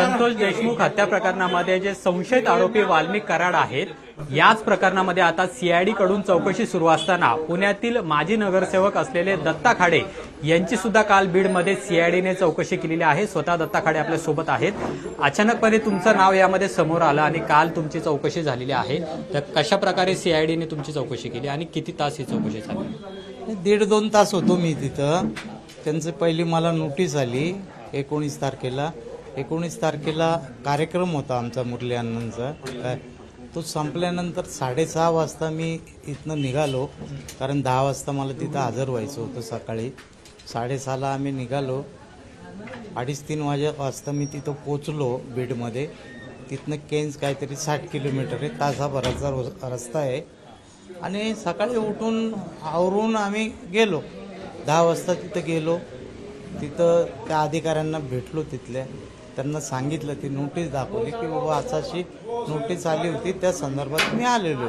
संतोष देशमुख हत्या प्रकरणामध्ये जे संशयित आरोपी वाल्मिक कराड आहेत, याच प्रकरणामध्ये आता सीआयडी कडून चौकशी सुरू असताना पुण्यातील माजी नगरसेवक असलेले दत्ता खाडे यांची सुद्धा काल बीडमध्ये सीआयडीने चौकशी केलेली आहे। स्वतः दत्ता खाडे आपल्या सोबत आहेत। अचानकपणे तुमचं नाव यामध्ये समोर आलं आणि काल तुमची चौकशी झालेली आहे, तर कशा प्रकारे सीआयडीने तुमची चौकशी केली आणि किती तास ही चौकशी झाली? 1.5-2 तास होतो मी तिथं। त्यांची पहिली मला नोटीस आली 19 तारखेला। 19 तारखेला कार्यक्रम होता आमचा मुरली अण्णांचा। तो संपल्यानंतर 6:30 वाजता मी इथनं निघालो, कारण 10 वाजता मला तिथं हजर व्हायचं होतं। सकाळी 6:30ला आम्ही निघालो। 2:30-3 वाजता मी तिथं पोचलो बीडमध्ये। तिथनं केन्स काहीतरी 60 किलोमीटर आहे, तासाभराचा रस्ता आहे। आणि सकाळी उठून आवरून आम्ही गेलो। 10 वाजता तिथं गेलो। तिथं त्या अधिकाऱ्यांना भेटलो तिथल्या। त्यांना सांगितलं, ती नोटीस दाखवली की बाबा अशी नोटीस आली होती, त्या संदर्भात मी आलेलो।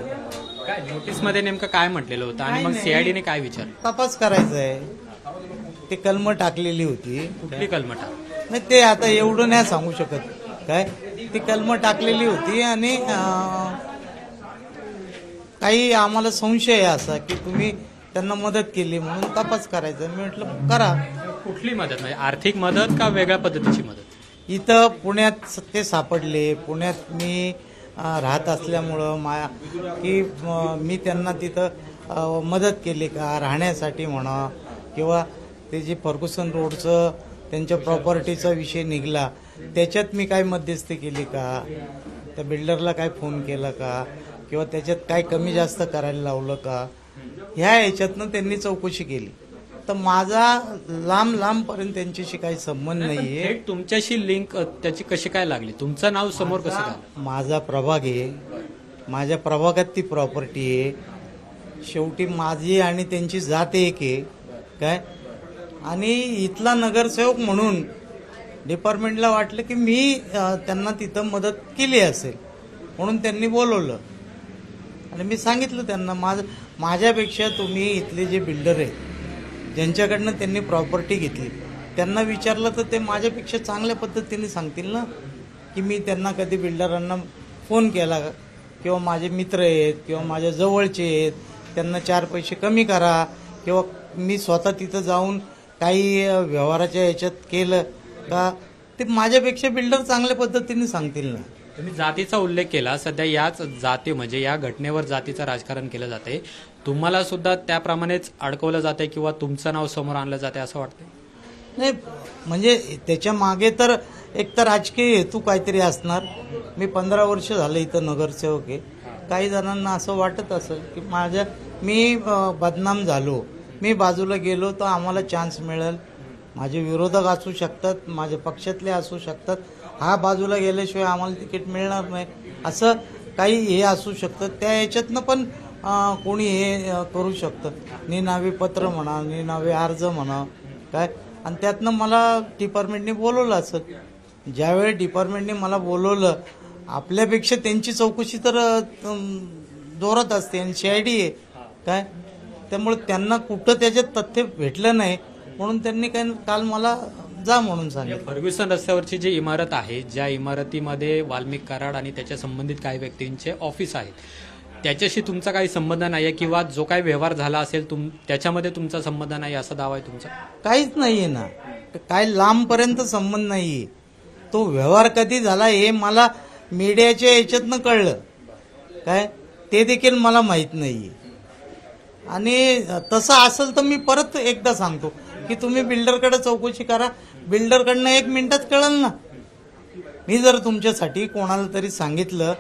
काय नोटीसमध्ये नेमकं काय म्हटलेलं होतं आणि मग सीआयडीने काय विचारलं? तपास करायचा आहे। ते कलम टाकलेली होती। कुठली कलम नाही, ते आता एवढं नाही सांगू शकत। काय ती कलम टाकलेली होती आणि काही आम्हाला संशय आहे असा की तुम्ही त्यांना मदत केली म्हणून तपास करायचा। मी म्हटलं करा। कुठली मदत, म्हणजे आर्थिक मदत का वेगळ्या पद्धतीची मदत? इथं पुण्यात ते सापडले। पुण्यात मी राहत असल्यामुळं की मी त्यांना तिथं मदत केली का राहण्यासाठी म्हणा, किंवा ते जे फर्ग्युसन रोडचं त्यांच्या प्रॉपर्टीचा विषय निघाला त्याच्यात मी काय मध्यस्थी केली का, त्या बिल्डरला काय फोन केला का, किंवा त्याच्यात काय कमी जास्त करायला लावलं का, ह्या याच्यातनं त्यांनी चौकशी केली। तर माझा लांब पर्यंत त्यांच्याशी काही संबंध नाहीये। तुमच्याशी लिंक त्याची कशी काय लागली? तुमचं नाव समोर कसं झालं? माझा प्रभाग आहे, माझ्या प्रभागात ती प्रॉपर्टी आहे। शेवटी माझी आणि त्यांची जात एक आहे काय। आणि इथला नगरसेवक म्हणून डिपार्टमेंटला वाटलं की मी त्यांना तिथं मदत केली असेल म्हणून त्यांनी बोलवलं। आणि मी सांगितलं त्यांना, माझ्यापेक्षा तुम्ही इथले जे बिल्डर आहेत ज्यांच्याकडनं त्यांनी प्रॉपर्टी घेतली त्यांना विचारलं तर ते माझ्यापेक्षा चांगल्या पद्धतीने सांगतील ना, की मी त्यांना कधी बिल्डरांना फोन केला किंवा माझे मित्र आहेत किंवा माझ्या जवळचे आहेत त्यांना 4 पैसे कमी करा, किंवा मी स्वतः तिथं जाऊन काही व्यवहाराच्या याच्यात केलं का, ते माझ्यापेक्षा बिल्डर चांगल्या पद्धतीने सांगतील ना। तुम्ही जातीचा उल्लेख केला, सध्या याच जाती म्हणजे या घटनेवर जातीचं राजकारण केलं जातंय, तुम्हाला सुद्धा त्याप्रमाणेच अडकवलं जातंय किंवा तुमचं नाव समोर आणलं जातंय असं वाटतंय? नाही, म्हणजे त्याच्या मागे तर एक तर राजकीय हेतू काहीतरी असणार। मी 15 वर्ष झालं इथं नगरसेवक आहे। काही जणांना असं वाटत असेल की मी बदनाम झालो, मी बाजूला गेलो तर आम्हाला चान्स मिळेल। माझे विरोधक असू शकतात, माझ्या पक्षातले असू शकतात, हा बाजूला गेल्याशिवाय आम्हाला तिकीट मिळणार नाही असं काही हे असू शकतं। त्या याच्यातनं पण कोणी हे करू शकतं, निनावी पत्र म्हणा, निनावी अर्ज म्हणा काय, आणि त्यातनं मला डिपार्टमेंटने बोलवलं असेल। ज्यावेळी डिपार्टमेंटने मला बोलवलं, आपल्यापेक्षा त्यांची चौकशी तर जोरात असते आणि सीआयडी आहे काय, त्यामुळे त्यांना कुठं त्याच्यात तथ्य भेटलं नाही म्हणून त्यांनी काल मला जा म्हणून सांगितलं। फर्ग्युसन रस्त्यावरची जी इमारत आहे, ज्या इमारतीमध्ये वाल्मिक कराड आणि त्याच्या संबंधित काही व्यक्तींचे ऑफिस आहेत, त्याच्याशी तुमचा काही संबंध नाही किंवा जो काही व्यवहार झाला असेल त्याच्यामध्ये तुमचा संबंध नाही असा दावा आहे तुमचा? काहीच नाहीये ना, काय लांबपर्यंत संबंध नाहीये। तो व्यवहार कधी झाला हे मला मीडियाच्या याच्यातनं कळलं काय, ते देखील मला माहित नाहीये। आणि तसं असेल तर मी परत एकदा सांगतो की तुम्ही बिल्डरकडे चौकशी करा, बिल्डरकडनं 1 मिनिटात कळलं ना। मी जर तुमच्यासाठी कोणाला तरी सांगितलं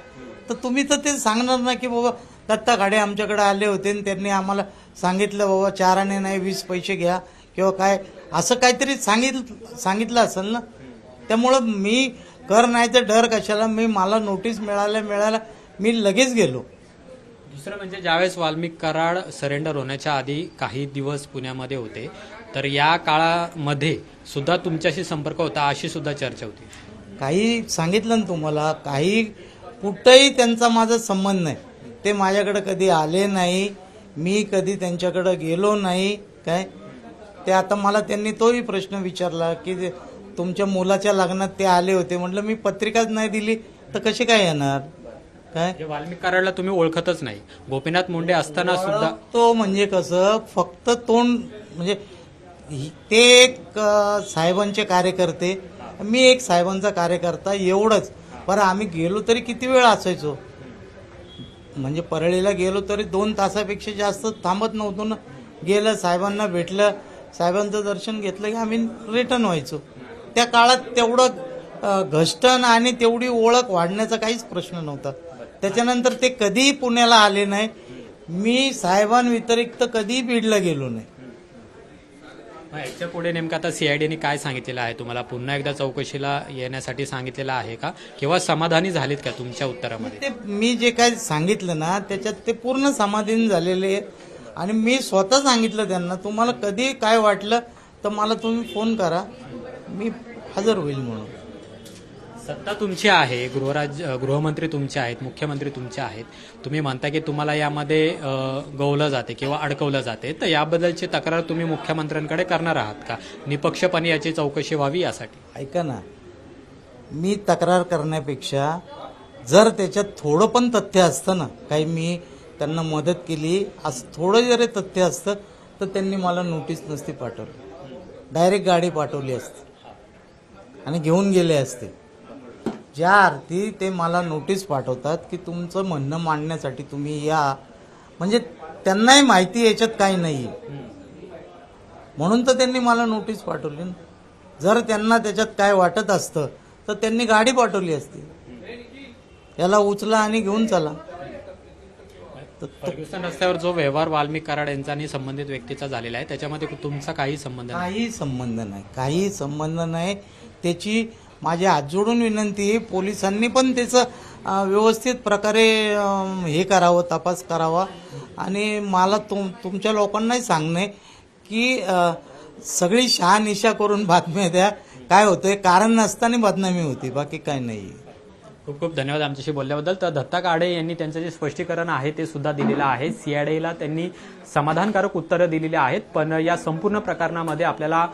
तर तुम्ही तर ते सांगणार ना की बाबा दत्ता खाडे आमच्याकडे आले होते आणि त्यांनी आम्हाला सांगितलं बाबा 4 आणे नाही 20 पैसे घ्या किंवा काय, असं काहीतरी सांगितलं असेल ना। त्यामुळं मी कर नाही तर डर कशाला, मला नोटीस मिळाल्या मी लगेच गेलो। दुसरं म्हणजे ज्यावेळेस वाल्मिक कराड सरेंडर होण्याच्या आधी काही दिवस पुण्यामध्ये होते, तर या काळामध्ये सुद्धा तुमच्याशी संपर्क होता अशी सुद्धा चर्चा होती। काही सांगितलं ना तुम्हाला, काही कुठंही त्यांचा माझा संबंध नाही। ते माझ्याकडे कधी आले नाही, मी कधी त्यांच्याकडे गेलो नाही काय। ते आता मला त्यांनी तोही प्रश्न विचारला की तुमच्या मुलाच्या लग्नात ते आले होते. म्हटलं मी पत्रिकाच नाही दिली तर कसे काय येणार? काय जे वाल्मिक कराडला तुम्ही ओळखतच नाही, गोपीनाथ मुंडे असताना सुद्धा तो म्हणजे कसं फक्त तोंड म्हणजे ते एक साहेबांचे कार्यकर्ते, मी एक साहेबांचा कार्यकर्ता, एवढंच. बरं आम्ही गेलो तरी किती वेळ असायचो, म्हणजे परळीला गेलो तरी 2 तासापेक्षा जास्त थांबत नव्हतो ना. गेलं साहेबांना भेटलं, साहेबांचं दर्शन घेतलं की आम्ही रिटर्न व्हायचो. त्या काळात तेवढं घष्टन आणि तेवढी ओळख वाढण्याचा काहीच प्रश्न नव्हता. त्याच्यानंतर ते कधीही पुण्याला आले नाही. मी साहेबांव्यतिरिक्त कधीही बीडला गेलो नाही. याच्या पुढे नेमकं आता सीआयडीने काय सांगितलेलं आहे तुम्हाला? पुन्हा एकदा चौकशीला येण्यासाठी सांगितलेलं आहे का, किंवा समाधानी झालीत का तुमच्या उत्तरामध्ये? ते मी जे काय सांगितलं ना त्याच्यात ते पूर्ण समाधान झालेले आहे. आणि मी स्वतः सांगितलं त्यांना, तुम्हाला कधी काय वाटलं तर मला तुम्ही फोन करा, मी हजर होईल म्हणून. सत्ता तुमची आहे, गृहमंत्री तुमचे आहेत, मुख्यमंत्री तुमचे आहेत. तुम्ही म्हणता की तुम्हाला यामध्ये गवलं जाते किंवा अडकवलं जाते, तर याबद्दलची तक्रार तुम्ही मुख्यमंत्र्यांकडे करणार आहात का? निपक्षपणे याची चौकशी व्हावी यासाठी. ऐका ना, मी तक्रार करण्यापेक्षा जर त्याच्यात थोडं पण तथ्य असतं ना, काही मी त्यांना मदत केली असं थोडं जरी तथ्य असतं तर त्यांनी मला नोटीस नसती पाठवली, डायरेक्ट गाडी पाठवली असती आणि घेऊन गेले असते. ज्या अर्थी ते मला नोटीस पाठवतात की तुमचं म्हणणं मांडण्यासाठी तुम्ही या, म्हणजे त्यांनाही माहिती याच्यात काही नाही, म्हणून तर त्यांनी मला नोटीस पाठवली ना. जर त्यांना त्याच्यात काय वाटत असतं तर त्यांनी गाडी पाठवली असती, याला उचला आणि घेऊन चला. फर्ग्युसन रस्त्यावर जो व्यवहार वाल्मिक कराड यांचा आणि संबंधित व्यक्तीचा झालेला आहे त्याच्यामध्ये तुमचा काही संबंध नाही? काही संबंध नाही, काही संबंध नाही. त्याची माझी हात जोडून विनंती आहे, पोलिसांनी पण त्याचं व्यवस्थित प्रकारे हे करावं, तपास करावा. आणि मला तुमच्या लोकांनाही सांगणे की सगळी शहानिशा करून बातम्या द्या. काय होतंय, कारण नसताना बदनामी होती, बाकी काय नाही. खूप खूप धन्यवाद आमच्याशी बोलल्याबद्दल. तर दत्ता काडे यांनी त्यांचं जे स्पष्टीकरण आहे ते सुद्धा दिलेलं आहे. सीआयडीला त्यांनी समाधानकारक उत्तरं दिलेली आहेत, पण या संपूर्ण प्रकरणामध्ये आपल्याला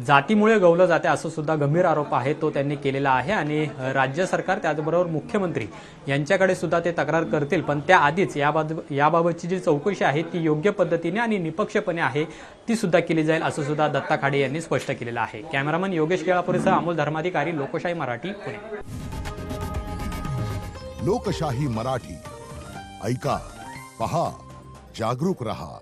जातीमुळे गवलं जाते असं सुद्धा गंभीर आरोप आहे तो त्यांनी केलेला आहे. आणि राज्य सरकार त्याचबरोबर मुख्यमंत्री यांच्याकडे सुद्धा ते तक्रार करतील, पण त्याआधीच याबाबतची जी चौकशी आहे ती योग्य पद्धतीने आणि निपक्षपणे आहे ती सुद्धा केली जाईल असं सुद्धा दत्ता काडे यांनी स्पष्ट केलेलं आहे. कॅमेरामन योगेश केळापुरेसह अमोल धर्माधिकारी, लोकशाही मराठी, पुणे. लोकशाही मराठी, ऐका, पहा, जागरूक रहा.